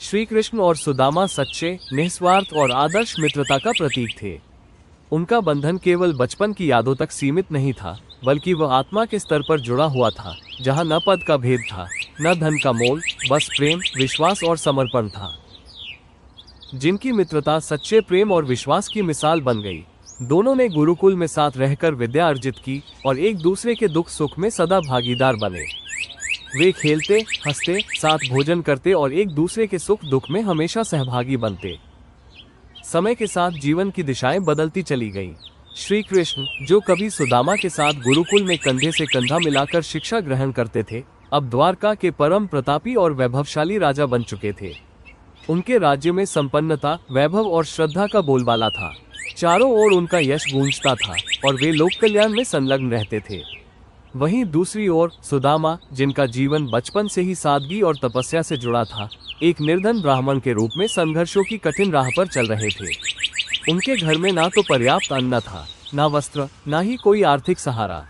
श्री कृष्ण और सुदामा सच्चे, निस्वार्थ और आदर्श मित्रता का प्रतीक थे। उनका बंधन केवल बचपन की यादों तक सीमित नहीं था, बल्कि वह आत्मा के स्तर पर जुड़ा हुआ था, जहां न पद का भेद था, न धन का मोल, बस प्रेम, विश्वास और समर्पण था। जिनकी मित्रता सच्चे प्रेम और विश्वास की मिसाल बन गई। दोनों ने गुरुकुल में साथ रहकर विद्या अर्जित की और एक दूसरे के दुख सुख में सदा भागीदार बने। वे खेलते, हंसते, साथ भोजन करते और एक दूसरे के सुख दुख में हमेशा सहभागी बनते। समय के साथ जीवन की दिशाएं बदलती चली गईं। श्री कृष्ण, जो कभी सुदामा के साथ गुरुकुल में कंधे से कंधा मिलाकर शिक्षा ग्रहण करते थे, अब द्वारका के परम प्रतापी और वैभवशाली राजा बन चुके थे। उनके राज्य में संपन्नता, वैभव और श्रद्धा का बोलबाला था। चारों ओर उनका यश गूंजता था और वे लोक कल्याण में संलग्न रहते थे। वहीं दूसरी ओर सुदामा, जिनका जीवन बचपन से ही सादगी और तपस्या से जुड़ा था, एक निर्धन ब्राह्मण के रूप में संघर्षों की कठिन राह पर चल रहे थे। उनके घर में ना तो पर्याप्त अन्न था, ना वस्त्र, ना ही कोई आर्थिक सहारा।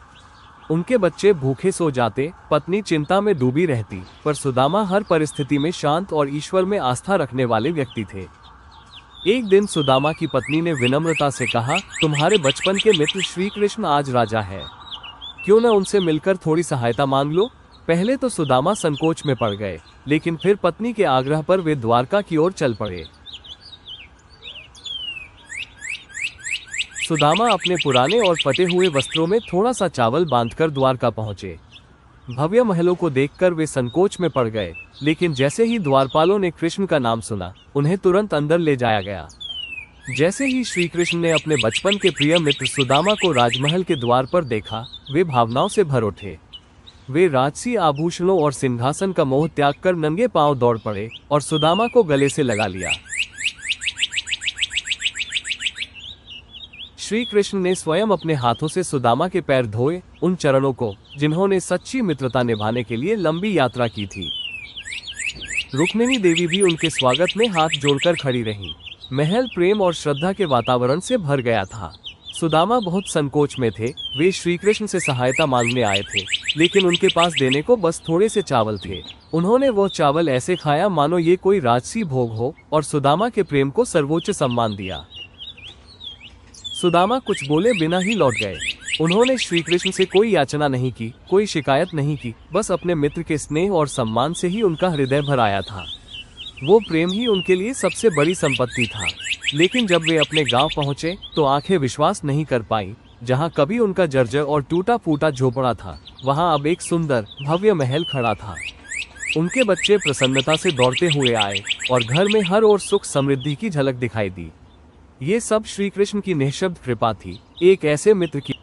उनके बच्चे भूखे सो जाते, पत्नी चिंता में डूबी रहती, पर सुदामा हर परिस्थिति में शांत और ईश्वर में आस्था रखने वाले व्यक्ति थे। एक दिन सुदामा की पत्नी ने विनम्रता से कहा, तुम्हारे बचपन के मित्र श्री कृष्ण आज राजा है, क्यों न उनसे मिलकर थोड़ी सहायता मांग लो। पहले तो सुदामा संकोच में पड़ गए, लेकिन फिर पत्नी के आग्रह पर वे द्वारका की ओर चल पड़े। सुदामा अपने पुराने और फटे हुए वस्त्रों में थोड़ा सा चावल बांधकर द्वारका पहुंचे। भव्य महलों को देखकर वे संकोच में पड़ गए, लेकिन जैसे ही द्वारपालों ने कृष्ण का नाम सुना, उन्हें तुरंत अंदर ले जाया गया। जैसे ही श्री कृष्ण ने अपने बचपन के प्रिय मित्र सुदामा को राजमहल के द्वार पर देखा, वे भावनाओं से भर उठे। वे राजसी आभूषणों और सिंहासन का मोह त्याग कर नंगे पांव दौड़ पड़े और सुदामा को गले से लगा लिया। श्री कृष्ण ने स्वयं अपने हाथों से सुदामा के पैर धोए, उन चरणों को जिन्होंने सच्ची मित्रता निभाने के लिए लंबी यात्रा की थी। रुक्मिणी देवी भी उनके स्वागत में हाथ जोड़कर खड़ी रहीं। महल प्रेम और श्रद्धा के वातावरण से भर गया था। सुदामा बहुत संकोच में थे। वे श्री कृष्ण से सहायता मांगने आए थे, लेकिन उनके पास देने को बस थोड़े से चावल थे। उन्होंने वो चावल ऐसे खाया मानो ये कोई राजसी भोग हो, और सुदामा के प्रेम को सर्वोच्च सम्मान दिया। सुदामा कुछ बोले बिना ही लौट गए। उन्होंने श्री कृष्ण से कोई याचना नहीं की, कोई शिकायत नहीं की, बस अपने मित्र के स्नेह और सम्मान से ही उनका हृदय भर आया था। वो प्रेम ही उनके लिए सबसे बड़ी संपत्ति था। लेकिन जब वे अपने गांव पहुंचे तो आंखें विश्वास नहीं कर पाईं। जहां कभी उनका जर्जर और टूटा फूटा झोपड़ा था, वहां अब एक सुंदर भव्य महल खड़ा था। उनके बच्चे प्रसन्नता से दौड़ते हुए आए और घर में हर ओर सुख समृद्धि की झलक दिखाई दी। ये सब श्री कृष्ण की निःशब्द कृपा थी, एक ऐसे मित्र की